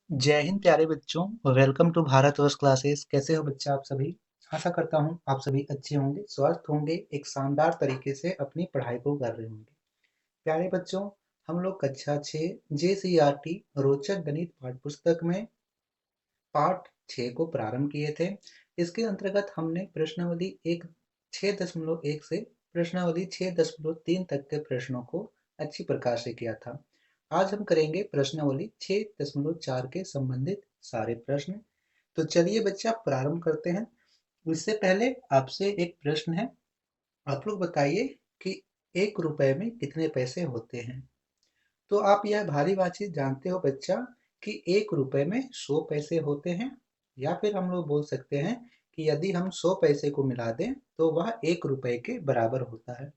जय हिंद प्यारे बच्चों। Welcome to Bharatvarsh classes. कैसे हो बच्चा आप सभी? आशा करता हूँ आप सभी अच्छे होंगे, स्वस्थ होंगे, एक शानदार तरीके से अपनी पढ़ाई को कर रहे होंगे। प्यारे बच्चों, हम लोग कक्षा 6 JCERT रोचक गणित पाठ्य पुस्तक में पाठ 6 को प्रारंभ किए थे। इसके अंतर्गत हमने प्रश्नावली 6.1 से प्रश्नावली 6.3 तक के प्रश्नों को अच्छी प्रकार से किया था। आज हम करेंगे प्रश्नावली 6.4 के संबंधित सारे प्रश्न। तो चलिए बच्चा प्रारंभ करते हैं। उससे पहले आपसे एक प्रश्न है। आप लोग बताइए कि 1 रुपए में कितने पैसे होते हैं? तो आप यह भारी बातचीत जानते हो बच्चा कि 1 रुपए में 100 पैसे होते हैं, या फिर हम लोग बोल सकते हैं कि यदि हम 100 पैसे को मिला दें तो वह 1 रुपए के बराबर होता है।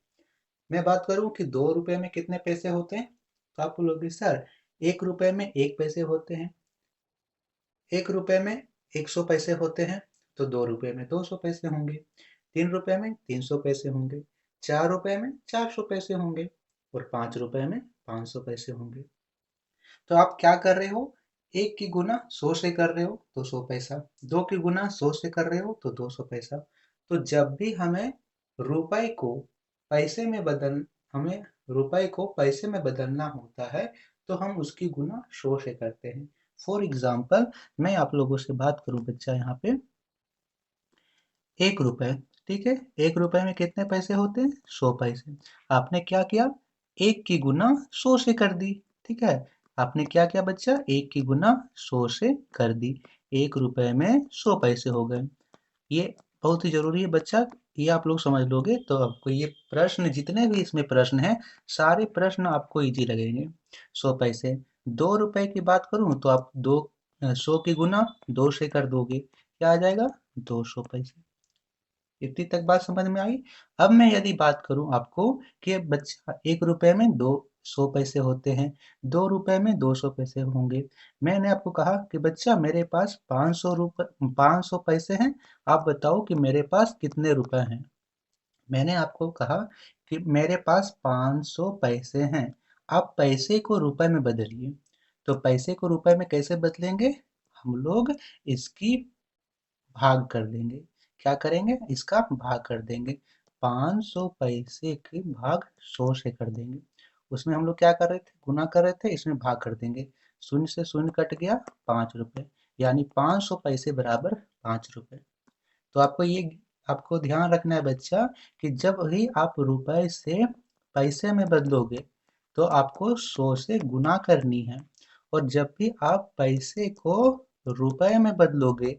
मैं बात करूं कि 2 रुपए में कितने पैसे होते हैं, तो आप बोलोगे सर 1 रुपए में 1 पैसे होते हैं, 1 रुपए में 100 पैसे होते हैं, तो 2 रुपए में 200 पैसे होंगे, 3 रुपए में 300 पैसे होंगे, 4 रुपए में 400 पैसे होंगे और 5 रुपए में 500 पैसे होंगे। तो आप क्या कर रहे हो? 1 की गुना 100 से कर रहे हो तो 100 पैसा, 2 की गुना 100 से कर रहे हो तो 200 पैसा। तो जब भी रुपए को हमें रुपए को पैसे में बदलना होता है तो हम उसकी गुना 100 से करते हैं। फॉर एग्जाम्पल, मैं आप लोगों से बात करूं बच्चा, यहाँ पे 1 रुपए, ठीक है, 1 रुपए में कितने पैसे होते हैं? 100 पैसे। आपने क्या किया? 1 की गुना 100 से कर दी, ठीक है। आपने क्या किया बच्चा? 1 की गुना 100 से कर दी, 1 रुपए में 100 पैसे हो गए। ये बहुत ही जरूरी है बच्चा, ये आप लोग समझ लोगे तो आपको ये प्रश्न, जितने भी इसमें प्रश्न हैं, सारे प्रश्न आपको इजी लगेंगे। 100 पैसे। 2 रुपए की बात करूं तो आप 100 की गुना 2 से कर दोगे, क्या आ जाएगा? 200 पैसे। इतनी तक बात समझ में आई? अब मैं यदि बात करूं आपको कि बच्चा 1 रुपए में 200 पैसे होते हैं, 2 रुपए में 200 पैसे होंगे। मैंने आपको कहा कि बच्चा मेरे पास 500 पैसे हैं, आप बताओ कि मेरे पास कितने रुपए हैं। मैंने आपको कहा कि मेरे पास 500 पैसे हैं। आप पैसे को रुपए में बदलिए। तो पैसे को रुपए में कैसे बदलेंगे? हम लोग इसकी भाग कर देंगे। क्या करेंगे? इसका भाग कर देंगे। 500 पैसे के भाग 100 से कर देंगे। उसमें हम लोग क्या कर रहे थे? गुना कर रहे थे, इसमें भाग कर देंगे। शून्य से शून्य कट गया, 5 रुपए, यानी 500 पैसे बराबर 5 रुपए। तो आपको ध्यान रखना है बच्चा कि जब भी आप रुपए से पैसे में बदलोगे तो आपको 100 से गुना करनी है, और जब भी आप पैसे को रुपए में बदलोगे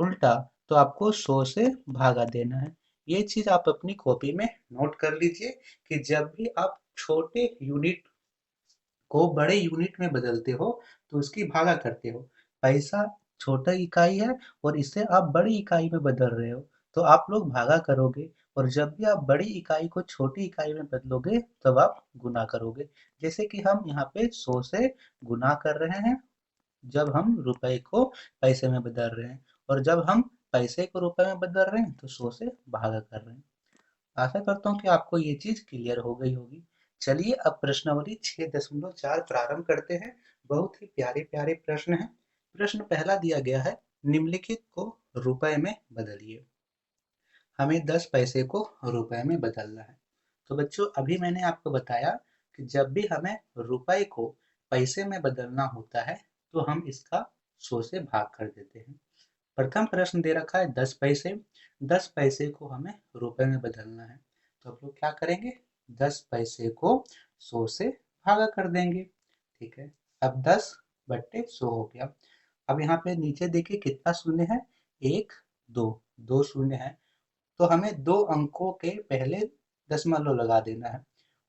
उल्टा, तो आपको 100 से भागा देना है। ये चीज आप अपनी कॉपी में नोट कर लीजिए कि जब भी आप छोटे यूनिट को बड़े यूनिट में बदलते हो तो उसकी भागा करते हो। पैसा छोटा इकाई है और इसे आप बड़ी इकाई में बदल रहे हो, तो आप लोग भागा करोगे, और जब भी आप बड़ी इकाई को छोटी इकाई में बदलोगे तब आप गुना करोगे। जैसे कि हम यहाँ पे 100 से गुना कर रहे हैं जब हम रुपए को पैसे में बदल रहे हैं, और जब हम पैसे को रुपए में बदल रहे हैं तो 100 से भागा कर रहे हैं। आशा करता हूँ कि आपको ये चीज क्लियर हो गई होगी। चलिए अब प्रश्नावली 6.4 प्रारंभ करते हैं। बहुत ही प्यारे प्यारे प्रश्न हैं। प्रश्न पहला दिया गया है, निम्नलिखित को रुपए में बदलिए। हमें 10 पैसे को रुपए में बदलना है। तो बच्चों, अभी मैंने आपको बताया कि जब भी हमें रुपए को पैसे में बदलना होता है तो हम इसका 100 से भाग कर देते हैं। प्रथम प्रश्न दे रखा है 10 पैसे। 10 पैसे को हमें रुपए में बदलना है, तो हम लोग क्या करेंगे? 10 पैसे को 100 से भागा कर देंगे, ठीक है। अब 10 बट्टे 100 हो गया। अब यहाँ पे नीचे देखिए कितना शून्य है? एक, दो, दो शून्य है। तो हमें दो अंकों के पहले दशमलव लगा देना है।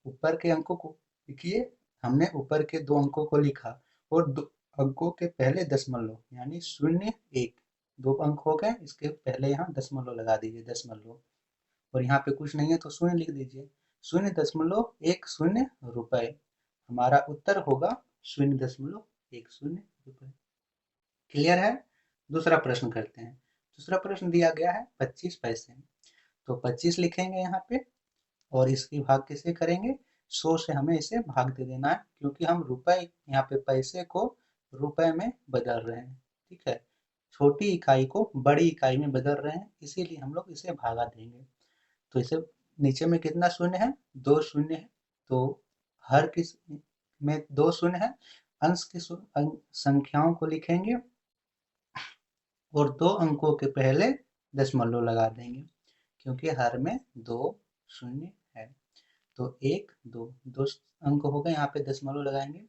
ऊपर के अंकों को लिखिए, हमने ऊपर के दो अंकों को लिखा और दो अंकों के पहले दशमलव, यानी शून्य एक, दो अंक हो गए, इसके पहले यहाँ दशमलव लगा दीजिए, दशमलव। और यहाँ पे कुछ नहीं है तो शून्य लिख दीजिए। 0.10 रुपए। हमारा उत्तर होगा 0.10 रुपए। क्लियर है? दूसरा प्रश्न करते हैं। दूसरा प्रश्न दिया गया है 25 पैसे। तो 25 लिखेंगे यहाँ पे, और इसकी भाग किसे करेंगे? 100 से हमें इसे भाग दे देना है, क्योंकि हम रुपए यहाँ पे पैसे को रुपए में बदल रहे हैं, ठीक है। छोटी इकाई को बड़ी इकाई में बदल रहे हैं, इसीलिए हम लोग इसे भागा देंगे। तो इसे नीचे में कितना शून्य है, 2 शून्य है। तो हर किस में 2 शून्य है, अंश की संख्याओं को लिखेंगे और 2 अंकों के पहले दशमलव लगा देंगे, क्योंकि हर में 2 शून्य है। तो 1 2 2 अंक हो गए, यहाँ पे दशमलव लगाएंगे।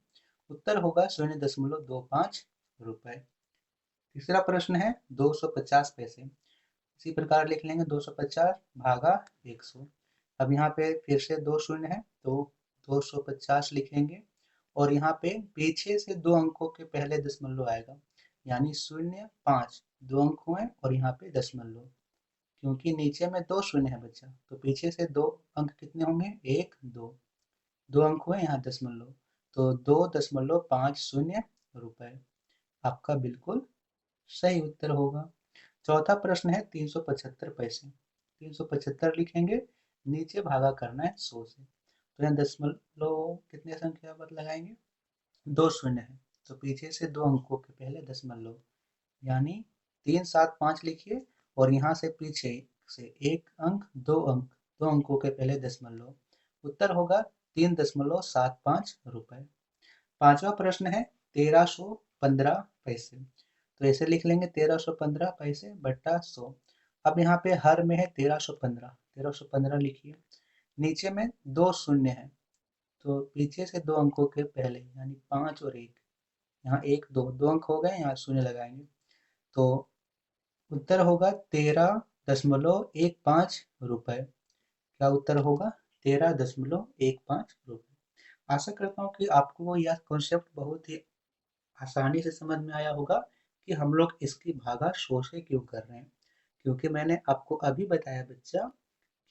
उत्तर होगा 0.25 रुपए। तीसरा प्रश्न है 250 पैसे। इसी प्रकार लिख लेंगे 250 भागा 100। अब यहाँ पे फिर से 2 शून्य है, तो 250 लिखेंगे और यहाँ पे पीछे से 2 अंकों के पहले दशमलव आएगा, यानी 0.5 2 अंक हुए और यहाँ पे दशमलव, क्योंकि नीचे में 2 शून्य है बच्चा, तो पीछे से 2 अंक कितने होंगे, 1 2 2 अंक हुए, यहाँ दशमलव, तो 2.50 रुपए आपका बिल्कुल सही उत्तर होगा। चौथा प्रश्न है 375 पैसे। 375 लिखेंगे, नीचे भागा करना है 100 से, तो यहाँ दशमलव कितने संख्या पर लगाएंगे, 2 शून्य है, तो पीछे से 2 अंकों के पहले दशमलव, यानी 375 लिखिए और यहाँ से पीछे से 1 अंक 2 अंक, 2 अंकों के पहले दशमलव, उत्तर होगा 3.75 रुपए। पांचवा प्रश्न है 1315 पैसे। तो ऐसे लिख लेंगे 1315 पैसे बट्टा 100। अब यहाँ पे हर में है 1315, 1315 लिखिए, नीचे में 2 शून्य है, तो पीछे से 2 अंकों के पहले यानी 5 और 1, यहाँ 1 2 2 अंक हो गए, यहाँ शून्य लगाएंगे, तो उत्तर होगा 13.15 रुपए। क्या उत्तर होगा, 13.15 रुपए। आशा करता हूँ कि आपको यह कॉन्सेप्ट बहुत ही आसानी से समझ में आया होगा कि हम लोग इसकी भागा 100 से क्यों कर रहे हैं, क्योंकि मैंने आपको अभी बताया बच्चा,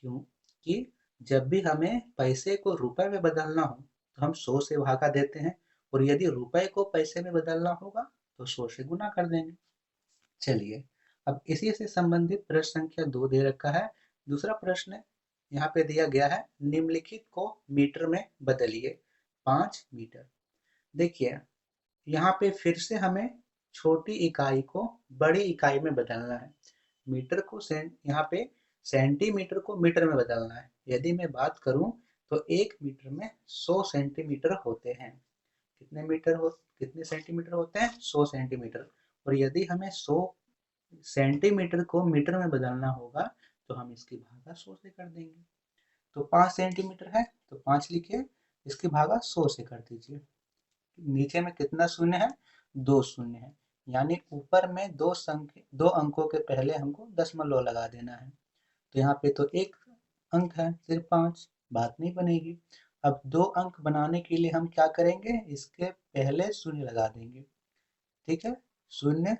क्यों कि जब भी हमें पैसे को रुपए में बदलना हो तो हम 100 से भागा देते हैं, और यदि रुपए को पैसे में बदलना होगा तो 100 से गुना कर देंगे। चलिए, अब इसी से संबंधित प्रश्न संख्या 2 दे रखा है। दूसरा प्रश्न यहाँ पे दिया गया है, निम्नलिखित को मीटर में बदलिए 5 मीटर। देखिए, यहाँ पे फिर से हमें छोटी इकाई को बड़ी इकाई में बदलना है। मीटर को यहाँ पे सेंटीमीटर को मीटर में बदलना है। यदि मैं बात करूं तो 1 मीटर में 100 सेंटीमीटर होते हैं। कितने सेंटीमीटर होते हैं, 100 सेंटीमीटर। और यदि हमें 100 सेंटीमीटर को मीटर में बदलना होगा तो हम इसकी भागा 100 से कर देंगे। तो 5 सेंटीमीटर है तो 5 लिखिए, इसकी भागा 100 से कर दीजिए। नीचे में कितना शून्य है, 2 शून्य है, यानी ऊपर में 2 अंकों के पहले हमको दशमलव लगा देना है। तो यहाँ पे तो 1 अंक है, सिर्फ 5, बात नहीं बनेगी। अब 2 अंक बनाने के लिए हम क्या करेंगे, इसके पहले शून्य लगा देंगे, ठीक है। शून्य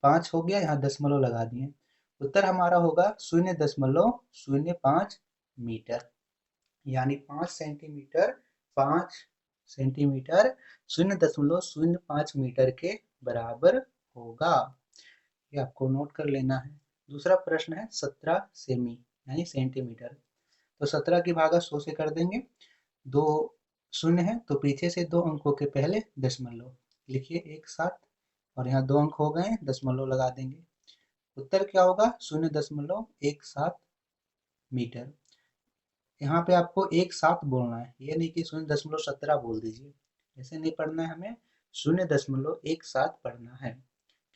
5 हो गया, यहाँ दशमलव लगा दिए, उत्तर हमारा होगा 0.05 मीटर, यानी 5 सेंटीमीटर, 5 सेंटीमीटर 0.05 मीटर के बराबर होगा। ये आपको नोट कर लेना है। दूसरा प्रश्न है 17 सेमी यानी सेंटीमीटर। तो 17 की भागा 100 से कर देंगे, 2 शून्य है तो पीछे से 2 अंकों के पहले दशमलव लिखिए एक साथ, और यहाँ 2 अंक हो गए, दशमलव लगा देंगे, उत्तर क्या होगा 0.17 मीटर। यहाँ पे आपको एक साथ बोलना है, ये नहीं कि 0.17 बोल दीजिए, ऐसे नहीं पढ़ना है, हमें 0.17 पढ़ना है,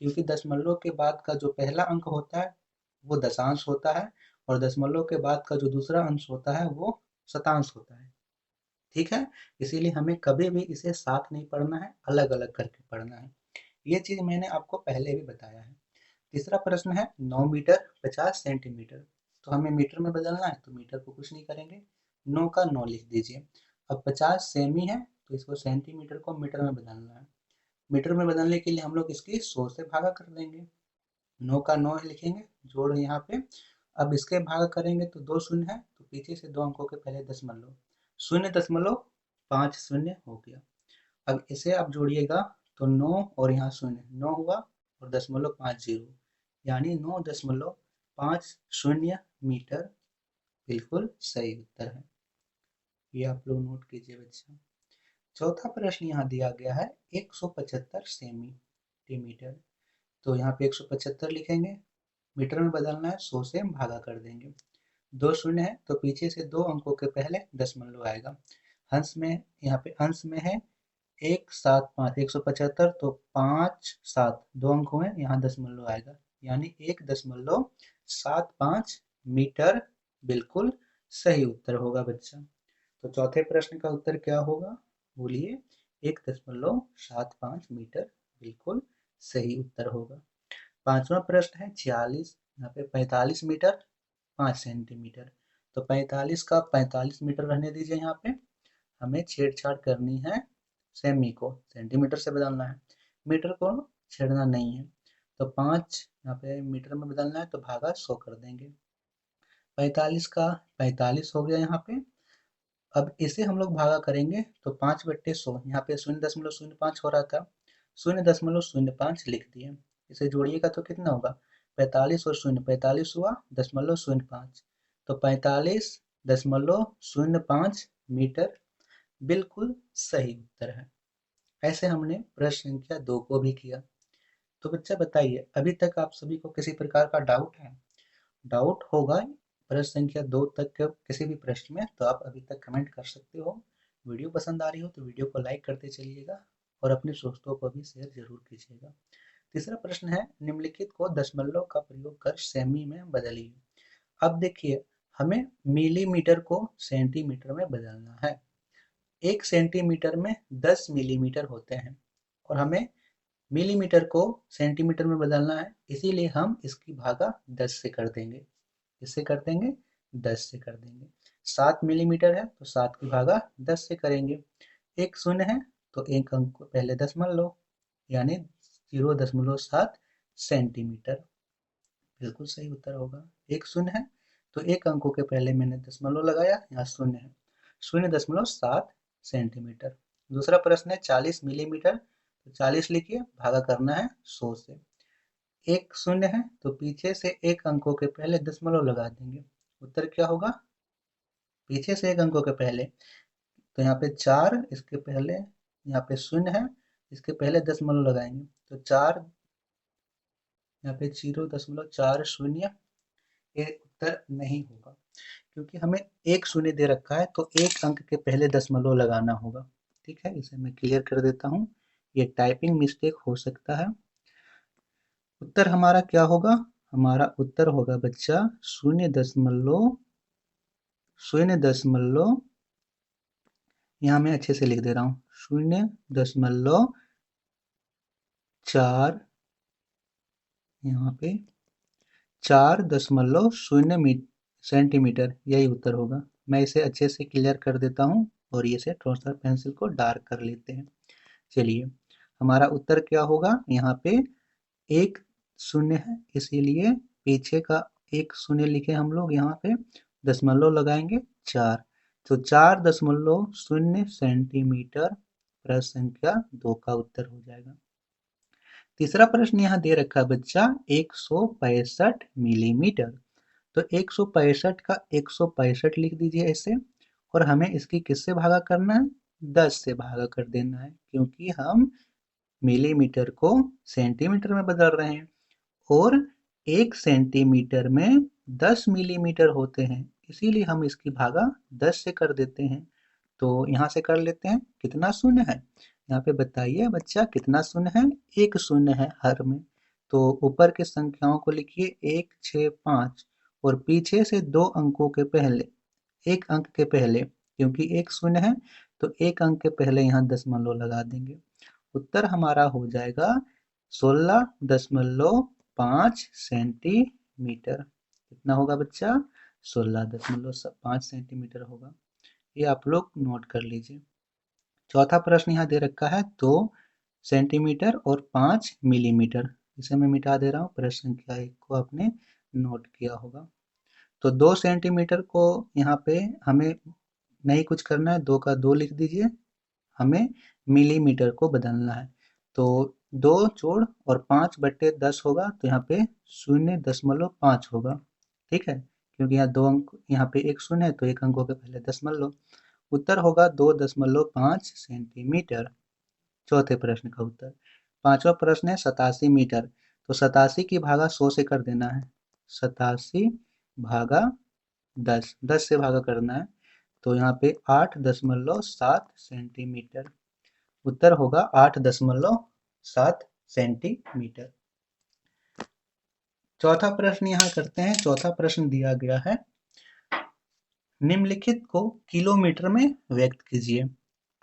क्योंकि दशमलव के बाद का जो पहला अंक होता है वो दशांश होता है, और दशमलव के बाद का जो दूसरा अंश होता है वो शतांश होता है, ठीक है। इसीलिए हमें कभी भी इसे साथ नहीं पढ़ना है, अलग अलग करके पढ़ना है। ये चीज मैंने आपको पहले भी बताया है। तीसरा प्रश्न है 9 मीटर 50 सेंटीमीटर। तो हमें मीटर में बदलना है, तो मीटर को कुछ नहीं करेंगे, 9 का 9 लिख दीजिए। अब 50 सेमी है तो इसको सेंटीमीटर को मीटर में बदलना है। मीटर में बदलने के लिए हम लोग इसकी 100 से भागा कर देंगे, 9 का 9 लिखेंगे, जोड़ यहाँ पे। अब इसके भागा करेंगे तो 2 शून्य है, तो पीछे से 2 अंकों के पहले दशमलव, 0.50 हो गया। अब इसे आप जोड़िएगा तो 9 और यहाँ शून्य, 9 हुआ और 0.50, यानी 9.50 मीटर बिल्कुल सही उत्तर है। ये आप लोग नोट कीजिए बच्चा। चौथा प्रश्न यहाँ दिया गया है 175 सेंटीमीटर। तो यहाँ पे 175 लिखेंगे, मीटर में बदलना है, 100 से भागा कर देंगे। दो शून्य है तो पीछे से दो अंकों के पहले दशमलव आएगा। हंस में, यहाँ पे अंश में है 175, 175 तो 5 7 दो अंक हुए, यहाँ दशमलव आएगा, यानी 1.75 मीटर बिल्कुल सही उत्तर होगा बच्चा। तो चौथे प्रश्न का उत्तर क्या होगा, बोलिए। 1.75 मीटर बिल्कुल सही उत्तर होगा। पांचवा प्रश्न है 46, यहाँ पे 45 मीटर 5 सेंटीमीटर। तो 45 का 45 मीटर रहने दीजिए, यहाँ पे हमें छेड़छाड़ करनी है, सेमी को सेंटीमीटर से बदलना है, मीटर को छेड़ना नहीं है। तो 5 यहाँ पे मीटर में बदलना है तो भागा 100 कर देंगे। 45 का 45 हो गया यहाँ पे। अब इसे हम लोग भागा करेंगे तो 5/100, यहाँ पे 0.05 हो रहा था, 0.05 लिख दिए। इसे जोड़िएगा तो कितना होगा, 45 और 0, 45 हुआ 0.05, तो 45.05 मीटर बिल्कुल सही उत्तर है। ऐसे हमने प्रश्न संख्या 2 को भी किया। तो बच्चा बताइए, अभी तक आप सभी को किसी प्रकार का डाउट है? डाउट होगा प्रश्न संख्या 2 तक के किसी भी प्रश्न में, तो आप अभी तक कमेंट कर सकते हो। वीडियो पसंद आ रही हो तो वीडियो को लाइक करते चलिएगा और अपने दोस्तों को भी शेयर जरूर कीजिएगा। तीसरा प्रश्न है, निम्नलिखित को दशमलव का प्रयोग कर सेमी में बदलिए। अब देखिए, हमें मिलीमीटर को सेंटीमीटर में बदलना है। 1 सेंटीमीटर में 10 मिलीमीटर होते हैं और हमें मिलीमीटर को सेंटीमीटर में बदलना है, इसीलिए हम इसकी भागा 10 से कर देंगे। इससे कर देंगे 10 से कर देंगे। 7 मिलीमीटर है तो 7 की भागा 10 से करेंगे। एक शून्य है तो एक अंक को पहले दशमलव लो, यानी 0.7 सेंटीमीटर बिल्कुल सही उत्तर होगा। एक शून्य है तो एक अंकों के पहले मैंने दशमलव लगाया, यहाँ शून्य है, 0.7 सेंटीमीटर। दूसरा प्रश्न है 40 मिलीमीटर, तो 40 लिखिए, भागा करना है 100 से। एक शून्य है तो पीछे से एक अंकों के पहले दशमलव लगा देंगे, उत्तर क्या होगा, पीछे से एक अंकों के पहले, तो यहाँ पे 4, इसके पहले यहाँ पे शून्य है, इसके पहले दशमलव लगाएंगे तो 4, यहाँ पे 0.40, ये उत्तर नहीं होगा, क्योंकि हमें एक शून्य दे रखा है तो एक अंक के पहले दशमलव लगाना होगा। ठीक है, इसे मैं क्लियर कर देता हूँ, ये टाइपिंग मिस्टेक हो सकता है। उत्तर हमारा क्या होगा, हमारा उत्तर होगा बच्चा 0.0, यहाँ मैं अच्छे से लिख दे रहा हूँ, 0.4, यहाँ पे 4.0 सेंटीमीटर, यही उत्तर होगा। मैं इसे अच्छे से क्लियर कर देता हूँ और इसे थोड़ा सा पेंसिल को डार्क कर लेते हैं। चलिए, हमारा उत्तर क्या होगा, यहाँ पे एक शून्य है, इसीलिए पीछे का एक शून्य लिखे हम लोग, यहाँ पे दशमलव लगाएंगे 4, तो 4.0 सेंटीमीटर प्रश्न संख्या 2 का उत्तर हो जाएगा। तीसरा प्रश्न यहाँ दे रखा है बच्चा 165 मिलीमीटर, तो 165 का 165 लिख दीजिए ऐसे, और हमें इसकी किससे भागा करना है, 10 से भागा कर देना है, क्योंकि हम मिलीमीटर को सेंटीमीटर में बदल रहे हैं और 1 सेंटीमीटर में 10 मिलीमीटर होते हैं, इसीलिए हम इसकी भागा 10 से कर देते हैं। तो यहाँ से कर लेते हैं, कितना शून्य है, यहाँ पे बताइए बच्चा कितना शून्य है, एक शून्य है हर में। तो ऊपर के संख्याओं को लिखिए 1 6 5 और पीछे से दो अंकों के पहले, एक अंक के पहले, क्योंकि एक शून्य है तो एक अंक के पहले यहाँ दशमलव लगा देंगे। उत्तर हमारा हो जाएगा 16.5 सेंटीमीटर। कितना होगा बच्चा, 16.5 सेंटीमीटर होगा। ये आप लोग नोट कर लीजिए। चौथा प्रश्न यहाँ दे रखा है 2 सेंटीमीटर और 5 मिलीमीटर, इसे मैं मिटा दे रहा हूँ, प्रश्न संख्या 1 को आपने नोट किया होगा। तो 2 सेंटीमीटर को यहाँ पे हमें नहीं कुछ करना है, 2 का 2 लिख दीजिए, हमें मिलीमीटर को बदलना है। तो 2 जोड़ और 5/10 होगा, तो यहाँ पे 0.5 होगा। ठीक है, क्योंकि यहाँ दो अंक, यहाँ पे एक शून्य है तो एक अंकों के पहले दशमलव, उत्तर होगा 2.5 सेंटीमीटर। चौथे प्रश्न का उत्तर। पांचवा प्रश्न है 87 मीटर। तो 87 की भागा 100 से कर देना है। 87 भागा 10, 10 से भागा करना है। तो यहाँ पे 8.7 सेंटीमीटर। उत्तर होगा 8.7 सेंटीमीटर। चौथा प्रश्न यहाँ करते हैं। चौथा प्रश्न दिया गया है, निम्नलिखित को किलोमीटर में व्यक्त कीजिए।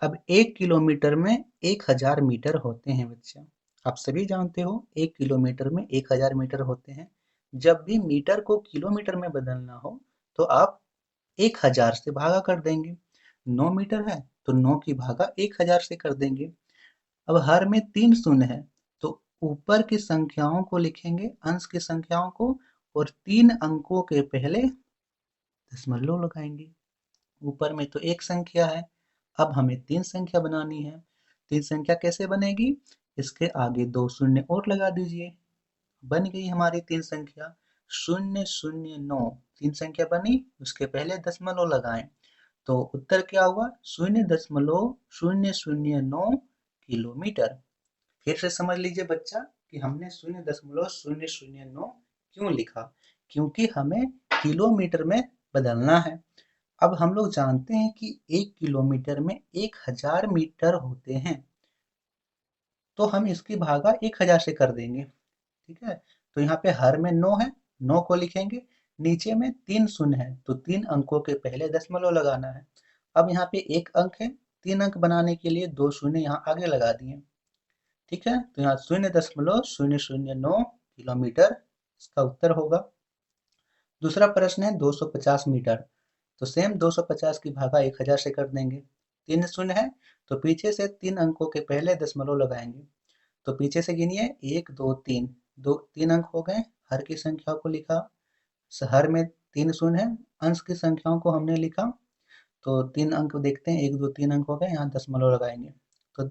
अब 1 किलोमीटर में 1000 मीटर होते हैं बच्चा। आप सभी जानते हो 1 किलोमीटर में 1000 मीटर होते हैं। जब भी मीटर को किलोमीटर में बदलना हो तो आप 1000 से भागा कर देंगे। 9 मीटर है तो 9 की भागा 1000 से कर देंगे। अब हर में 3 शून्य है तो ऊपर की संख्याओं को लिखेंगे, अंश की संख्याओं को, और 3 अंकों के पहले दशमलव लगाएंगे। ऊपर में तो एक संख्या है, अब हमें 3 संख्या बनानी है। 3 संख्या कैसे बनेगी? इसके आगे 2 शून्य और लगा दीजिए। बन गई हमारी 3 संख्या 009। 3 संख्या बनी, उसके पहले दशमलव लगाएं तो उत्तर क्या हुआ? 0.009 किलोमीटर। फिर से समझ लीजिए बच्चा कि हमने 0.009 क्यों लिखा, क्योंकि हमें किलोमीटर में बदलना है। अब हम लोग जानते हैं कि 1 किलोमीटर में 1000 मीटर होते हैं, तो हम इसकी भागा 1000 से कर देंगे। ठीक है, तो यहाँ पे हर में 9 है, 9 को लिखेंगे। नीचे में 3 शून्य है तो 3 अंकों के पहले दशमलव लगाना है। अब यहाँ पे एक अंक है, 3 अंक बनाने के लिए 2 शून्य यहाँ आगे लगा दिए। ठीक है, तो यहाँ 0.009 किलोमीटर इसका उत्तर होगा। दूसरा प्रश्न है 250 मीटर। तो सेम 250 की भागा 1000 से कर देंगे। 3 शून्य है तो पीछे से 3 अंकों के पहले दशमलव लगाएंगे। तो पीछे से गिनिए 1 2 3, 3 अंक हो गए। हर की संख्या को लिखा, हर में 3 शून्य है, अंश की संख्याओं को हमने लिखा। तो 3 अंक देखते हैं, 1 2 3 अंक हो गए, यहाँ दशमलव लगाएंगे तो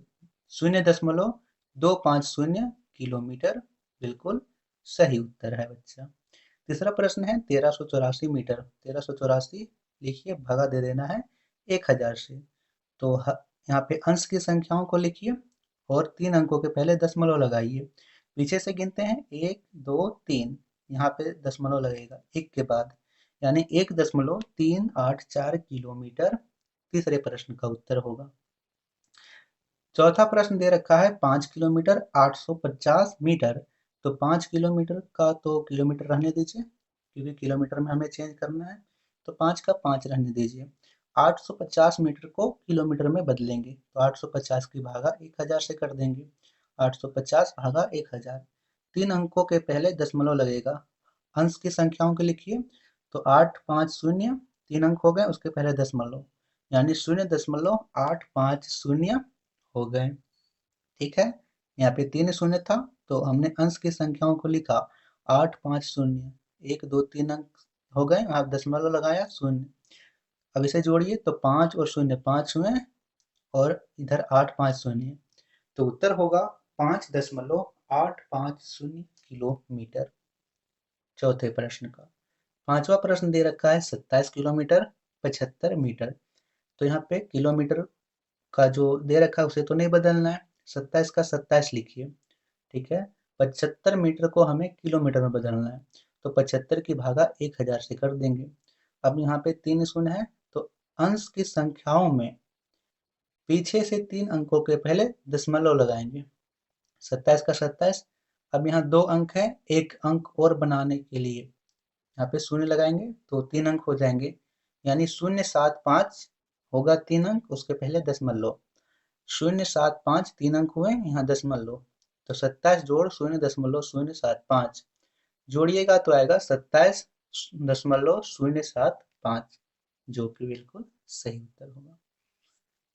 0.250 किलोमीटर बिल्कुल सही उत्तर है बच्चा। तीसरा प्रश्न है 1384 मीटर। 1384 लिखिए, भागा दे देना है 1000 से। तो यहाँ पे अंश की संख्याओं को लिखिए और 3 अंकों के पहले दशमलव लगाइए। पीछे से गिनते हैं 1 2 3, यहाँ पे दशमलव लगेगा एक के बाद, यानी 1.384 किलोमीटर तीसरे प्रश्न का उत्तर होगा। चौथा प्रश्न दे रखा है 5 किलोमीटर 850 मीटर। तो 5 किलोमीटर का तो किलोमीटर रहने दीजिए, क्योंकि किलोमीटर में हमें चेंज करना है। तो 5 का 5 रहने दीजिए। 850 मीटर को किलोमीटर में बदलेंगे तो 850 की भागा 1000 से कर देंगे। 850 भागा 1000, 3 अंकों के पहले दशमलव लगेगा। अंश की संख्याओं को लिखिए, तो 850, 3 अंक हो गए, उसके पहले दशमलव, यानी 0.850 हो गए। ठीक है, यहाँ पे 3 शून्य था तो हमने अंश की संख्याओं को लिखा 850, 1 2 3 अंक हो गए, आप दशमलव लगाया 0। अब इसे जोड़िए तो 5 और 0 5 हुए, और इधर 850, तो उत्तर होगा 5.850 किलोमीटर चौथे प्रश्न का। पांचवा प्रश्न दे रखा है 27 किलोमीटर 75 मीटर। तो यहाँ पे किलोमीटर का जो दे रखा है उसे तो नहीं बदलना है, 27 का 27 लिखिए। ठीक है, 75 मीटर को हमें किलोमीटर में बदलना है, तो 75 की भागा 1000 से कर देंगे। अब यहाँ पे 3 शून्य है तो अंश की संख्याओं में पीछे से 3 अंकों के पहले दशमलव लगाएंगे। 27 का 27। अब यहाँ 2 अंक है, एक अंक और बनाने के लिए यहाँ पे शून्य लगाएंगे तो 3 अंक हो जाएंगे, यानी 075 होगा 3 अंक, उसके पहले दशमलव। 075 3 अंक हुए, यहाँ दशमलव, तो 27 जोड़ 0.075 जोड़िएगा तो आएगा 27.075, जो कि बिल्कुल सही उत्तर होगा।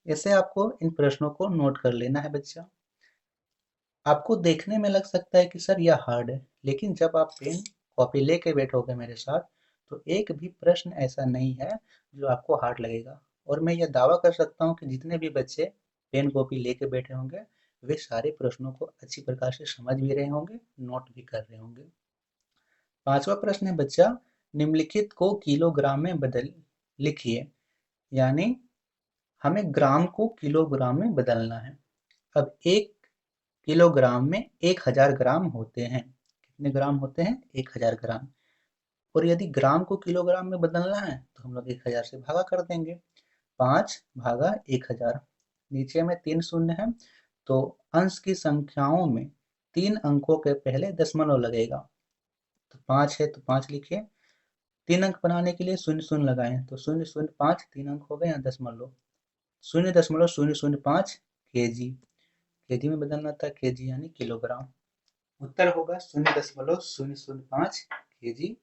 ऐसे आपको इन प्रश्नों को नोट कर लेना है बच्चा। आपको देखने में लग सकता है कि सर यह हार्ड है, लेकिन जब आप पेन कॉपी लेके बैठोगे मेरे साथ तो एक भी प्रश्न ऐसा नहीं है जो आपको हार्ड लगेगा। और मैं यह दावा कर सकता हूँ कि जितने भी बच्चे पेन कॉपी लेके बैठे होंगे वे सारे प्रश्नों को अच्छी प्रकार से समझ भी रहे होंगे, नोट भी कर रहे होंगे। पांचवा प्रश्न है बच्चा, निम्नलिखित को किलोग्राम में बदल लिखिए, यानी हमें ग्राम को किलोग्राम में बदलना है। अब 1 किलोग्राम में 1000 ग्राम होते हैं। कितने ग्राम होते हैं? 1000 ग्राम। और यदि ग्राम को किलोग्राम में बदलना है तो हम लोग 1000 से भागा कर देंगे। 5 भागा 1000। नीचे में 3 शून्य है तो अंश की संख्याओं में 3 अंकों के पहले दशमलव लगेगा। तो 5 है तो 5 लिखिए। 3 अंक बनाने के लिए शून्य शून्य लगाएं तो 0.05 3 अंक हो गए यहाँ दशमलव। 0.005 केजी। केजी में बदलना था, केजी यानी किलोग्राम। उत्तर होगा 0.005 केजी।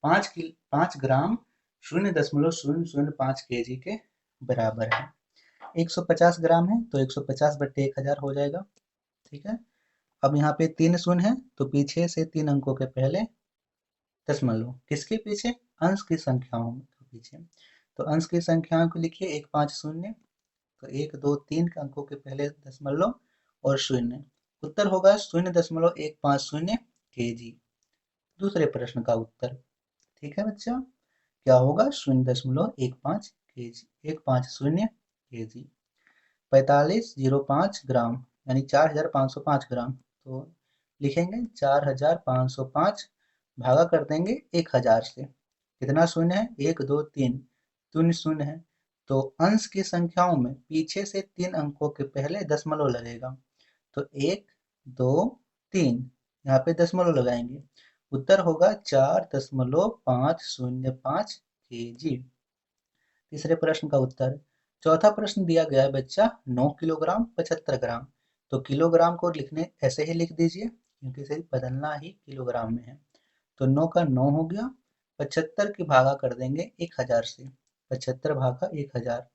5 ग्राम 0.005 केजी के बराबर है। 150 ग्राम है तो 150 बट्टे 1000 हो जाएगा। ठीक है। अब यहाँ पे 3 शून्य है तो पीछे से 3 अंकों के पहले दशमलव। किसके पीछे? अंश की संख्याओं के पीछे। तो अंश की संख्याओं को लिखिए 150। तो 1 2 3 अंकों के पहले दशमलव और शून्य। उत्तर होगा 0.150 केजी। दूसरे प्रश्न का उत्तर। ठीक है बच्चा, क्या होगा? 0.15 केजी, 150 केजी। 4505 ग्राम यानी 4505 ग्राम। तो लिखेंगे 4505 भागा कर देंगे 1000 से। कितना शून्य है? 1 2 3 शून्य शून्य है तो अंश की संख्याओं में पीछे से 3 अंकों के पहले दशमलव लगेगा। तो 1 2 3 यहाँ पे दशमलव लगाएंगे। उत्तर होगा 4.505 केजी। तीसरे प्रश्न का उत्तर। चौथा प्रश्न दिया गया है बच्चा 9 किलोग्राम 75 ग्राम। तो किलोग्राम को लिखने ऐसे ही लिख दीजिए क्योंकि इसे बदलना ही किलोग्राम में है। तो 9 का 9 हो गया। 75 की भागा कर देंगे 1000 से। 75 भागा 1000।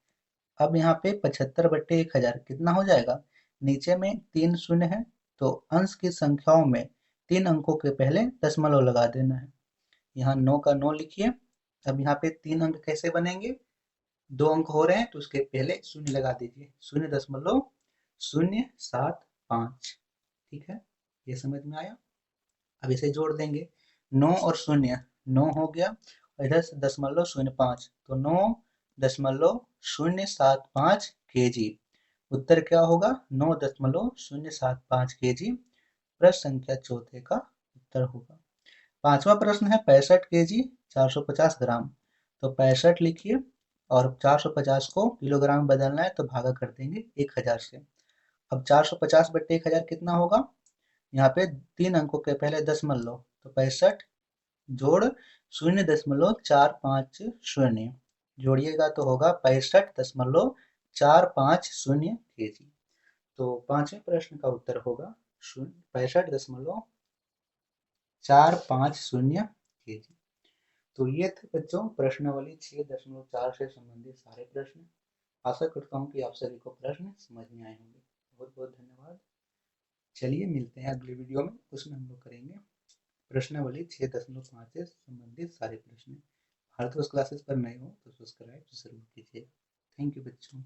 अब यहाँ पे 75 बट्टे 1000 कितना हो जाएगा? नीचे में 3 शून्य है तो अंश की संख्याओं में 3 अंकों के पहले दशमलव लगा देना है। यहाँ 9 का 9 लिखिए। अब यहाँ पे 3 अंक कैसे बनेंगे? 2 अंक हो रहे हैं तो उसके पहले शून्य लगा दीजिए। 0.075। ठीक है, ये समझ में आया। अब इसे जोड़ देंगे। 9 और 0 9 हो गया और इधर से दशमलव 05 तो 9.075 केजी। उत्तर क्या होगा? 9.075 केजी। प्रश्न संख्या चौथे का उत्तर होगा। पांचवा प्रश्न है 65 केजी 450 ग्राम। तो 65 लिखिए और 450 को किलोग्राम में बदलना है तो भागा कर देंगे 1000 से। अब 450 बट्टे 1000 कितना होगा? यहाँ पे 3 अंकों के पहले दशमलव तो 65 जोड़ 0.450 जोड़िएगा तो होगा 65.450 केजी। तो पांचवें प्रश्न का उत्तर होगा 65.450 केजी। तो ये थे बच्चों प्रश्नावली 6.4 से संबंधित सारे प्रश्न। आशा करता हूँ कि आप सभी को प्रश्न समझ में आए होंगे। बहुत बहुत धन्यवाद। चलिए मिलते हैं अगले वीडियो में, उसमें हम लोग करेंगे प्रश्नावली 6.5 से संबंधित सारे प्रश्न। भारतवर्ष क्लासेस पर नए हो तो सब्सक्राइब जरूर कीजिए। थैंक यू बच्चों।